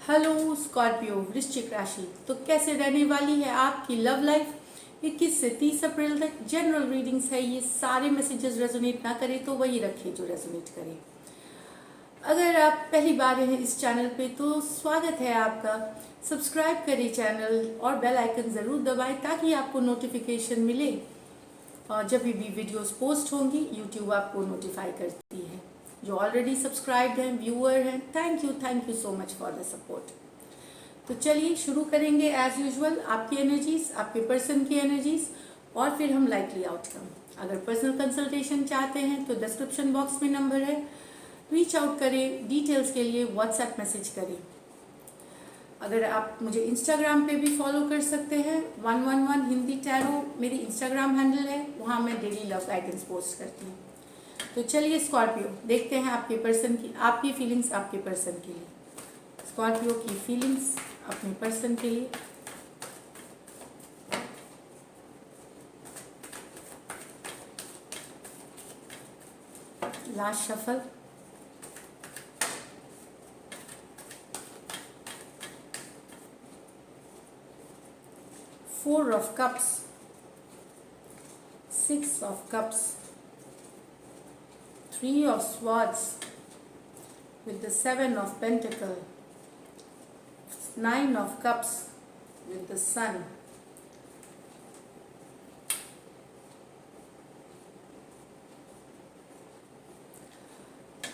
Hello Scorpio वृश्चिक राशि, तो कैसे रहने वाली है आपकी लव लाइफ 21 से 30 अप्रैल तक। जनरल रीडिंग्स है, ये सारे मैसेजेस रेजोनेट ना करे तो वही रखे जो रेजोनेट करे। अगर आप पहली बार हैं इस चैनल पे तो स्वागत है आपका। सब्सक्राइब करें चैनल और बेल आइकन ज़रूर दबाएं ताकि आपको नोटिफिकेशन मिले और जब भी वीडियोस पोस्ट होंगी यूट्यूब आपको नोटिफाई करती है। जो ऑलरेडी सब्सक्राइब्ड हैं, व्यूअर हैं, thank you so much for the support. तो चलिए शुरू करेंगे एज यूजुअल आपकी एनर्जीज, आपके पर्सन की एनर्जीज और फिर हम लाइकली आउटकम। अगर पर्सनल कंसल्टेशन चाहते हैं तो डिस्क्रिप्शन बॉक्स में नंबर है, रीच आउट करें। डिटेल्स के लिए व्हाट्सएप मैसेज करें। अगर आप मुझे इंस्टाग्राम पे भी फॉलो कर सकते हैं, 111 हिंदी टैरो मेरी इंस्टाग्राम हैंडल है, वहाँ मैं डेली लव गाइडेंस पोस्ट करती हूँ। तो चलिए स्कॉर्पियो देखते हैं आपके पर्सन की, आपकी फीलिंग्स आपके पर्सन के लिए। स्कॉर्पियो की फीलिंग्स अपने पर्सन के लिए। Last shuffle. Four of cups, six of cups, Three of Swords with the Seven of Pentacles, Nine of Cups with the Sun.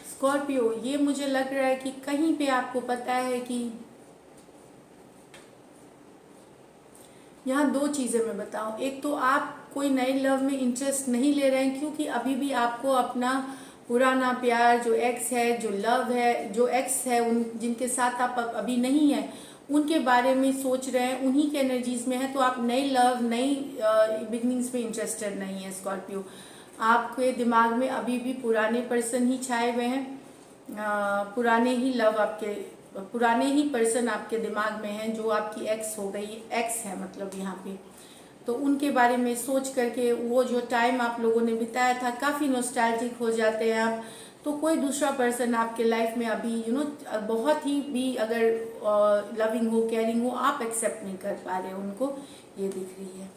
Scorpio, ये मुझे लग रहा है कि कहीं पे आपको पता है कि यहाँ दो चीज़ें मैं बताऊँ। एक तो आप कोई नए लव में इंटरेस्ट नहीं ले रहे हैं क्योंकि अभी भी आपको अपना पुराना प्यार, जो एक्स है, जो लव है, जो एक्स है, उन जिनके साथ आप अभी नहीं है उनके बारे में सोच रहे हैं, उन्हीं के एनर्जीज में है। तो आप नई लव, नई बिगनिंग्स में इंटरेस्टेड नहीं है स्कॉर्पियो। आपके दिमाग में अभी भी पुराने पर्सन ही छाए हुए हैं, पुराने ही लव आपके, पुराने ही पर्सन आपके दिमाग में हैं जो आपकी एक्स हो गई, एक्स है मतलब यहाँ पे। तो उनके बारे में सोच करके वो जो टाइम आप लोगों ने बिताया था काफ़ी नॉस्टैल्जिक हो जाते हैं आप। तो कोई दूसरा पर्सन आपके लाइफ में अभी बहुत ही भी अगर लविंग हो, केयरिंग हो, आप एक्सेप्ट नहीं कर पा रहे उनको, ये दिख रही है।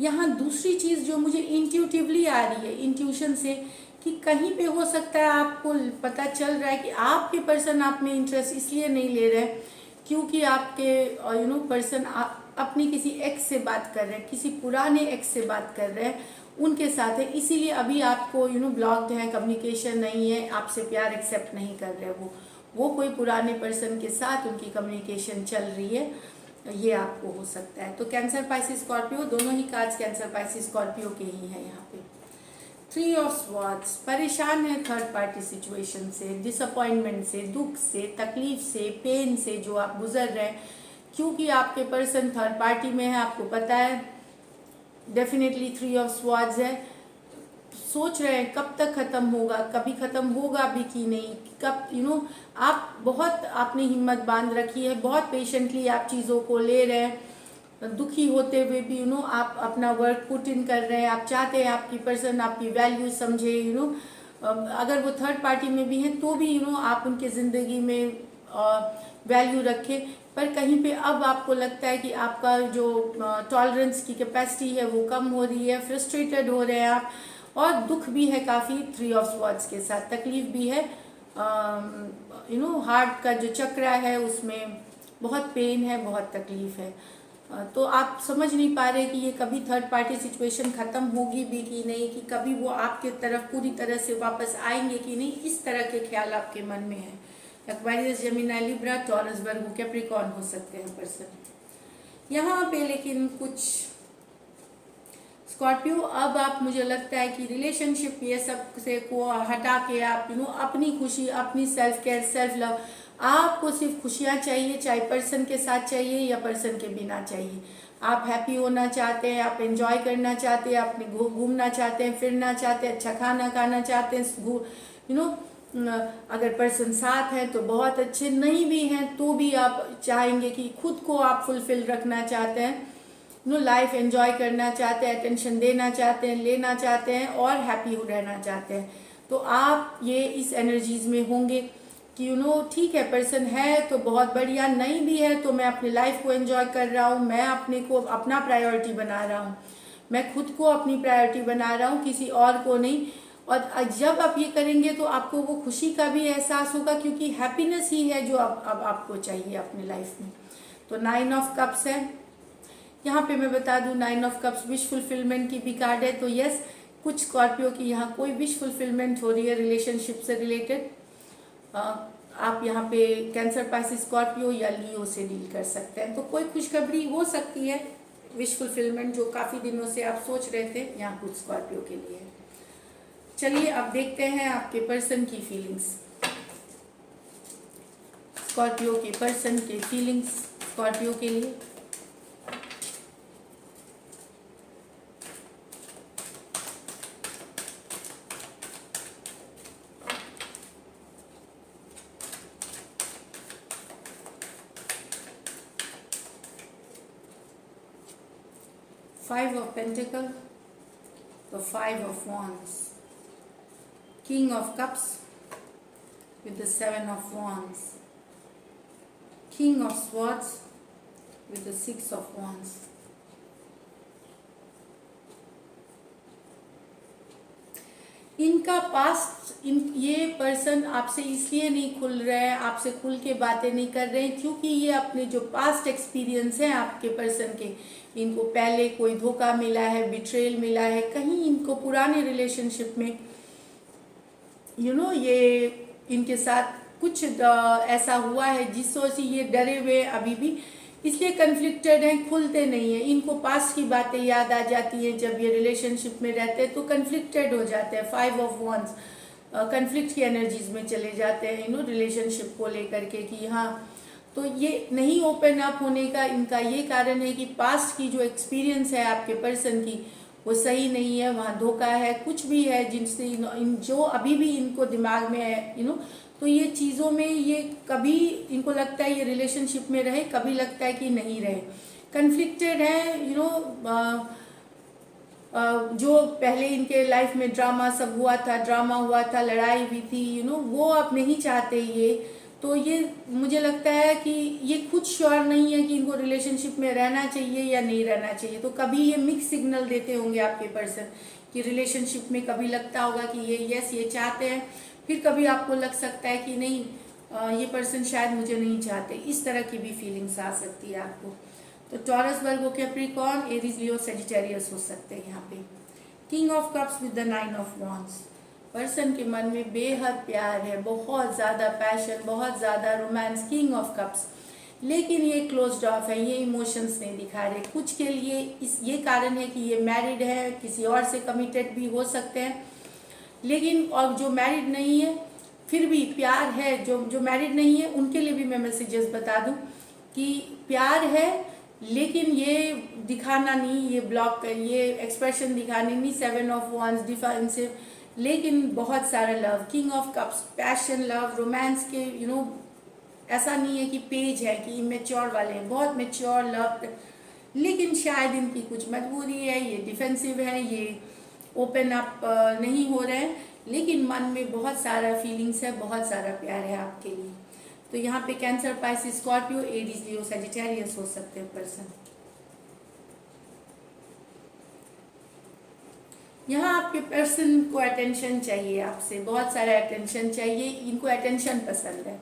यहाँ दूसरी चीज़ जो मुझे इंट्यूटिवली आ रही है, इंट्यूशन से, कि कहीं पे हो सकता है आपको पता चल रहा है कि आपके पर्सन आप में इंटरेस्ट इसलिए नहीं ले रहे हैं क्योंकि आपके पर्सन अपनी किसी एक्स से बात कर रहे हैं, किसी पुराने एक्स से बात कर रहे हैं, उनके साथ है, इसीलिए अभी आपको ब्लॉक्ड है, कम्युनिकेशन नहीं है, आपसे प्यार एक्सेप्ट नहीं कर रहे। वो कोई पुराने पर्सन के साथ उनकी कम्युनिकेशन चल रही है, ये आपको हो सकता है। तो कैंसर, पाइसिस, स्कॉर्पियो, दोनों ही कार्ड्स कैंसर, पाइसिस, स्कॉर्पियो के ही है यहाँ पे। थ्री ऑफ स्वॉर्ड्स, परेशान है थर्ड पार्टी सिचुएशन से, डिसअपॉइंटमेंट से, दुख से, तकलीफ से, पेन से जो आप गुजर रहे हैं क्योंकि आपके पर्सन थर्ड पार्टी में है, आपको पता है। डेफिनेटली थ्री ऑफ स्वॉर्ड्स है, सोच रहे हैं कब तक खत्म होगा, कभी खत्म होगा भी कि नहीं, कब आप बहुत आपने हिम्मत बांध रखी है, बहुत पेशेंटली आप चीज़ों को ले रहे हैं, दुखी होते हुए भी आप अपना वर्क पुट इन कर रहे हैं। आप चाहते हैं आपकी पर्सन आपकी वैल्यू समझे, अगर वो थर्ड पार्टी में भी हैं तो भी आप उनके ज़िंदगी में वैल्यू रखें। पर कहीं पे अब आपको लगता है कि आपका जो टॉलरेंस की कैपेसिटी है वो कम हो रही है, फ्रस्ट्रेटेड हो रहे हैं आप, और दुख भी है काफ़ी थ्री ऑफ स्वॉर्ड्स के साथ, तकलीफ भी है। हार्ट का जो चक्र है उसमें बहुत पेन है, बहुत तकलीफ है। तो आप समझ नहीं पा रहे कि ये कभी थर्ड पार्टी सिचुएशन ख़त्म होगी भी कि नहीं, कि कभी वो आपके तरफ पूरी तरह से वापस आएंगे कि नहीं, इस तरह के ख्याल आपके मन में है। एक्वेरियस, जेमिनी, लिब्रा, टॉरस, वर्गो, कैप्रिकॉर्न हो सकते हैं पर्सन यहाँ पे। लेकिन कुछ स्कॉर्पियो, अब आप, मुझे लगता है कि रिलेशनशिप ये सब से को हटा के आप अपनी खुशी, अपनी सेल्फ केयर, सेल्फ लव, आपको सिर्फ खुशियाँ चाहिए, चाहे पर्सन के साथ चाहिए या पर्सन के बिना चाहिए। आप हैप्पी होना चाहते हैं, आप एंजॉय करना चाहते हैं, अपने घूमना चाहते हैं, फिरना चाहते हैं, अच्छा खाना खाना चाहते हैं, अगर पर्सन साथ है तो बहुत अच्छे, नहीं भी हैं तो भी आप चाहेंगे कि खुद को आप फुलफिल रखना चाहते हैं, लाइफ एंजॉय करना चाहते हैं, अटेंशन देना चाहते हैं, लेना चाहते हैं और हैप्पी रहना चाहते हैं। तो आप ये इस एनर्जीज में होंगे। कि ठीक है, पर्सन है तो बहुत बढ़िया, नहीं भी है तो मैं अपनी लाइफ को एंजॉय कर रहा हूँ, मैं अपने को अपना प्रायोरिटी बना रहा हूँ, मैं खुद को अपनी प्रायोरिटी बना रहा हूँ, किसी और को नहीं। और जब आप ये करेंगे तो आपको वो खुशी का भी एहसास होगा, क्योंकि हैप्पीनेस ही है जो अब आपको चाहिए अपनी लाइफ में। तो 9 ऑफ कप्स है यहाँ पे। मैं बता दूं 9 ऑफ कप्स विश फुलफिलमेंट की भी कार्ड है। तो यस, कुछ स्कॉर्पियो की यहाँ कोई विश फुलफिलमेंट हो रही है रिलेशनशिप से रिलेटेड। आप यहाँ पे कैंसर, पाइसिस, स्कॉर्पियो या लियो से डील कर सकते हैं। तो कोई खुशखबरी हो सकती है, विश फुलफिलमेंट जो काफ़ी दिनों से आप सोच रहे थे, यहाँ कुछ स्कॉर्पियो के लिए। चलिए अब देखते हैं आपके पर्सन की फीलिंग्स। स्कॉर्पियो के पर्सन के फीलिंग्स स्कॉर्पियो के लिए। Five of Pentacles, the 5 of Wands, King of Cups with the 7 of Wands, King of Swords with the 6 of Wands. इनका पास्ट, ये पर्सन आपसे इसलिए नहीं खुल रहे हैं, आपसे खुल के बातें नहीं कर रहे हैं, क्योंकि ये अपने जो पास्ट एक्सपीरियंस है आपके पर्सन के, इनको पहले कोई धोखा मिला है, बिट्रेल मिला है, कहीं इनको पुराने रिलेशनशिप में ये इनके साथ कुछ ऐसा हुआ है जिस वजह से ये डरे हुए अभी भी, इसलिए कन्फ्लिक्टेड हैं, खुलते नहीं हैं। इनको पास्ट की बातें याद आ जाती हैं, जब ये रिलेशनशिप में रहते हैं तो कन्फ्लिक्टेड हो जाते हैं। 5 ऑफ वॉन्ड्स कन्फ्लिक्ट की एनर्जीज में चले जाते हैं रिलेशनशिप को लेकर के, कि हाँ, तो ये नहीं ओपन अप होने का इनका ये कारण है कि पास्ट की जो एक्सपीरियंस है आपके पर्सन की वो सही नहीं है, वहाँ धोखा है, कुछ भी है जिनसे जो अभी भी इनको दिमाग में है तो ये चीज़ों में ये कभी इनको लगता है ये रिलेशनशिप में रहे, कभी लगता है कि नहीं रहे, कन्फ्लिक्टेड है। जो पहले इनके लाइफ में ड्रामा सब हुआ था, लड़ाई भी थी, वो अब नहीं चाहते ये। तो ये मुझे लगता है कि ये खुद श्योर नहीं है कि इनको रिलेशनशिप में रहना चाहिए या नहीं रहना चाहिए। तो कभी ये मिक्स सिग्नल देते होंगे आपके पर्सन कि रिलेशनशिप में कभी लगता होगा कि ये यस ये चाहते हैं, फिर कभी आपको लग सकता है कि नहीं ये पर्सन शायद मुझे नहीं चाहते। इस तरह की भी फीलिंग्स आ सकती है आपको। तो टॉरस, वर्गो, कैप्रिकॉर्न, एरीज, लियो, सेजिटेरियस हो सकते हैं यहाँ पे। King of cups with the 9 of wands. Person के मन में बेहद प्यार है, बहुत ज़्यादा पैशन, बहुत ज़्यादा रोमांस, किंग ऑफ कप्स, लेकिन ये क्लोज्ड ऑफ है, ये इमोशंस नहीं दिखा रहे। कुछ के लिए ये कारण है कि ये मैरिड है, किसी और से कमिटेड भी हो सकते हैं, लेकिन और जो मैरिड नहीं है फिर भी प्यार है। जो मैरिड नहीं है उनके लिए भी मैं मैसेजेस बता दूं कि प्यार है, लेकिन ये दिखाना नहीं, ये ब्लॉक कर, ये एक्सप्रेशन दिखाने नहीं। 7 ऑफ वॉन्ड्स डिफेंसिव, लेकिन बहुत सारा love, king of cups, passion, love, romance के ऐसा नहीं है कि पेज है कि इमेच्योर वाले हैं, बहुत मेच्योर लव, लेकिन शायद इनकी कुछ मजबूरी है, ये डिफेंसिव है, ये ओपन अप नहीं हो रहे हैं, लेकिन मन में बहुत सारा फीलिंग्स है, बहुत सारा प्यार है आपके लिए। तो यहाँ पे कैंसर, पाइसिस, स्कॉर्पियो, एरीज, लियो, सजिटेरियस हो सकते हैं पर्सन। यहाँ आपके पर्सन को अटेंशन चाहिए, आपसे बहुत सारा अटेंशन चाहिए, इनको अटेंशन पसंद है।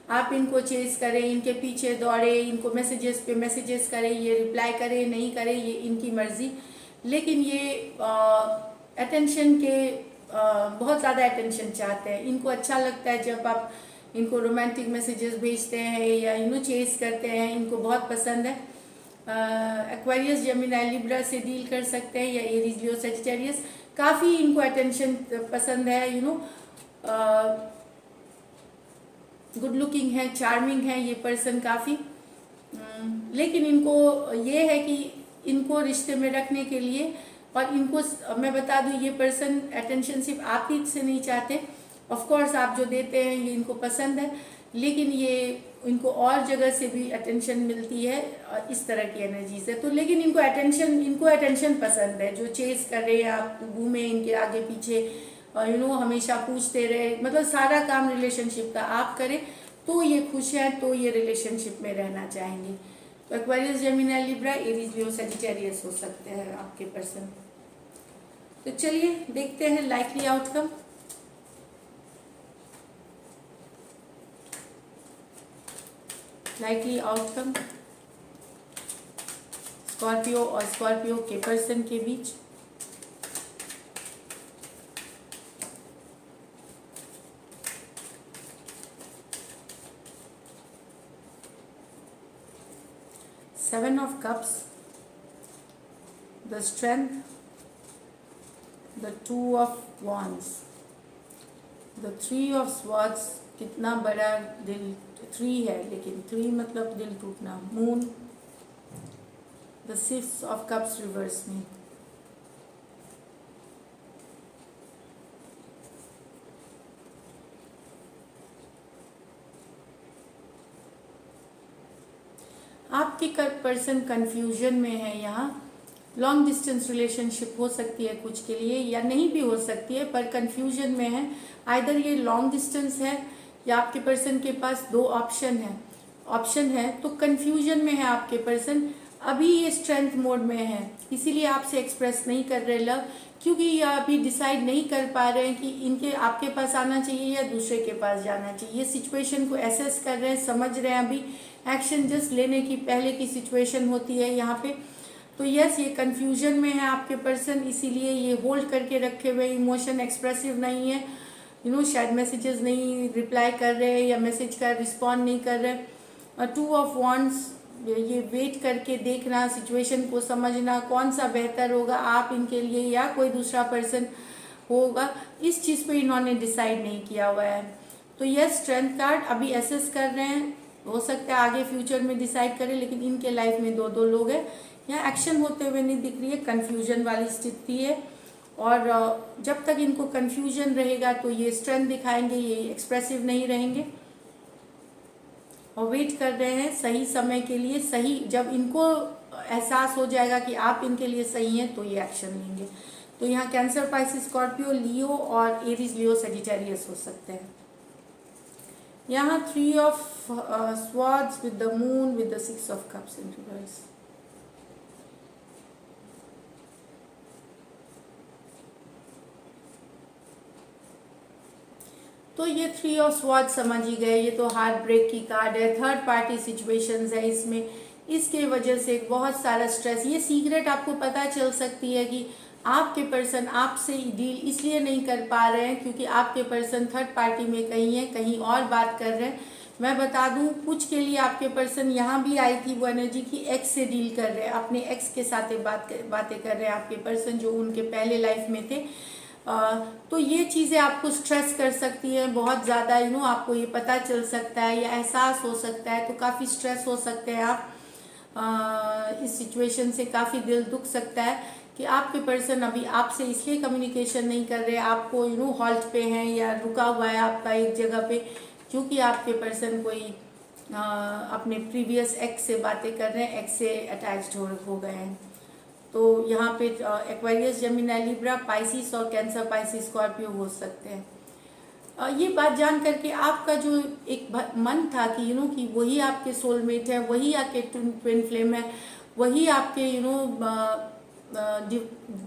आप इनको चेस करें, इनके पीछे दौड़े, इनको मैसेजेस पे मैसेजेस करें, ये रिप्लाई करें नहीं करें ये इनकी मर्जी, लेकिन ये अटेंशन के बहुत ज़्यादा अटेंशन चाहते हैं। इनको अच्छा लगता है जब आप इनको रोमांटिक मैसेजेस भेजते हैं या चेस करते हैं, इनको बहुत पसंद है। एक्वेरियस, जेमिनी, लिब्रा से डील कर सकते हैं, या एरीज, लियो, सजिटेरियस, काफ़ी इनको अटेंशन पसंद है। गुड लुकिंग है, चार्मिंग है ये पर्सन काफ़ी, लेकिन इनको ये है कि इनको रिश्ते में रखने के लिए, और इनको मैं बता दूं ये पर्सन अटेंशन सिर्फ आप ही से नहीं चाहते, ऑफ कोर्स आप जो देते हैं ये इनको पसंद है, लेकिन ये इनको और जगह से भी अटेंशन मिलती है, और इस तरह की एनर्जीज है। तो लेकिन इनको अटेंशन पसंद है, जो चेस कर रहे हैं आप, घूमे इनके आगे पीछे, हमेशा पूछते रहे, मतलब सारा काम रिलेशनशिप का आप करें तो ये खुश है, तो ये रिलेशनशिप में रहना चाहेंगे। तो एक्वेरियस, जेमिनी, लिब्रा, एरीज, लियो, सजिटेरियस हो सकते हैं आपके पर्सन। तो चलिए देखते हैं likely outcome. Likely outcome Scorpio और स्कॉर्पियो के पर्सन के बीच। Seven of Cups, the Strength, the Two of Wands, the Three of Swords। कितना बड़ा दिल, 3 है लेकिन 3 मतलब दिल टूटना। Moon, the Six of Cups reverse में। आपकी पर्सन कंफ्यूजन में है। यहाँ लॉन्ग डिस्टेंस रिलेशनशिप हो सकती है कुछ के लिए, या नहीं भी हो सकती है, पर कंफ्यूजन में है। आइदर ये लॉन्ग डिस्टेंस है या आपके पर्सन के पास 2 ऑप्शन है, तो कंफ्यूजन में है आपके पर्सन। अभी ये स्ट्रेंथ मोड में है, इसीलिए आपसे एक्सप्रेस नहीं कर रहे लव, क्योंकि ये अभी डिसाइड नहीं कर पा रहे हैं कि इनके आपके पास आना चाहिए या दूसरे के पास जाना चाहिए। ये सिचुएशन को एसेस कर रहे हैं, समझ रहे हैं। अभी एक्शन जस्ट लेने की पहले की सिचुएशन होती है यहाँ पे। तो यस, ये कंफ्यूजन में है आपके पर्सन, इसीलिए ये होल्ड करके रखे हुए, इमोशन एक्सप्रेसिव नहीं है। शायद मैसेजेस नहीं रिप्लाई कर रहे हैं या मैसेज का रिस्पॉन्ड नहीं कर रहे। और 2 ऑफ वॉन्ड्स, ये वेट करके देखना, सिचुएशन को समझना, कौन सा बेहतर होगा आप इनके लिए या कोई दूसरा पर्सन होगा, इस चीज़ पे इन्होंने डिसाइड नहीं किया हुआ है। तो यस, स्ट्रेंथ कार्ड अभी एसेस कर रहे हैं, हो सकता है आगे फ्यूचर में डिसाइड करें, लेकिन इनके लाइफ में 2 लोग हैं। यहाँ एक्शन होते हुए नहीं दिख रही है, कन्फ्यूजन वाली स्थिति है। और जब तक इनको कन्फ्यूजन रहेगा तो ये स्ट्रेंथ दिखाएंगे, ये एक्सप्रेसिव नहीं रहेंगे। और वेट कर रहे हैं सही समय के लिए, सही जब इनको एहसास हो जाएगा कि आप इनके लिए सही हैं तो ये एक्शन लेंगे। तो यहाँ कैंसर, पाइसिस, स्कॉर्पियो, लियो और एरीज, लियो, सजिटेरियस हो सकते हैं। यहाँ 3 of swords with the moon with the 6 of cups in reverse. तो ये 3 ऑफ स्वॉर्ड समझ ही गए, ये तो हार्ट ब्रेक की कार्ड है, थर्ड पार्टी सिचुएशंस है इसमें। इसके वजह से बहुत सारा स्ट्रेस, ये सीक्रेट आपको पता चल सकती है कि आपके पर्सन आपसे डील इसलिए नहीं कर पा रहे हैं क्योंकि आपके पर्सन थर्ड पार्टी में कहीं है, कहीं और बात कर रहे हैं। मैं बता दूं, कुछ के लिए आपके पर्सन यहाँ भी आई थी वो एनर्जी की एक्स से डील कर रहे हैं, अपने एक्स के साथ बातें कर रहे हैं आपके पर्सन जो उनके पहले लाइफ में थे। तो ये चीज़ें आपको स्ट्रेस कर सकती हैं बहुत ज़्यादा, आपको ये पता चल सकता है या एहसास हो सकता है, तो काफ़ी स्ट्रेस हो सकते हैं आप। इस सिचुएशन से काफ़ी दिल दुख सकता है कि आपके पर्सन अभी आपसे इसलिए कम्युनिकेशन नहीं कर रहे, आपको हॉल्ट पे हैं या रुका हुआ है आपका एक जगह पे, क्योंकि आपके पर्सन कोई अपने प्रीवियस एक्स से बातें कर रहे हैं, एक्स से अटैच्ड हो गए हैं। तो यहाँ पे एक्वेरियस, जेमिनी, लिब्रा, पाइसिस और कैंसर, पाइसिस, स्कॉर्पियो हो सकते हैं। ये बात जान करके आपका जो एक मन था कि कि वही आपके सोलमेट है, वही आपके ट्विन फ्लेम है, वही आपके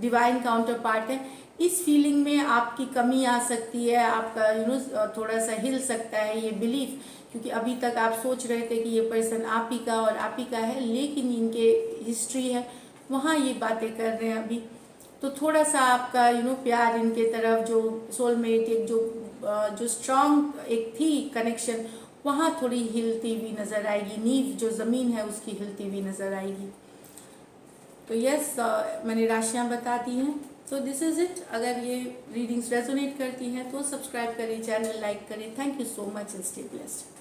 डिवाइन काउंटर पार्ट है, इस फीलिंग में आपकी कमी आ सकती है, आपका थोड़ा सा हिल सकता है ये बिलीफ, क्योंकि अभी तक आप सोच रहे थे कि ये पर्सन आप ही का और आप ही का है, लेकिन इनके हिस्ट्री है वहाँ ये बातें कर रहे हैं अभी। तो थोड़ा सा आपका प्यार इनके तरफ, जो सोलमेट एक जो स्ट्रांग एक थी कनेक्शन, वहाँ थोड़ी हिलती हुई नज़र आएगी, नींव जो ज़मीन है उसकी हिलती हुई नज़र आएगी। तो यस, मैंने राशियाँ बता दी हैं। तो दिस इज़ इट। अगर ये रीडिंग्स रेजोनेट करती हैं तो सब्सक्राइब करें, चैनल लाइक करें। Thank you so much and stay blessed.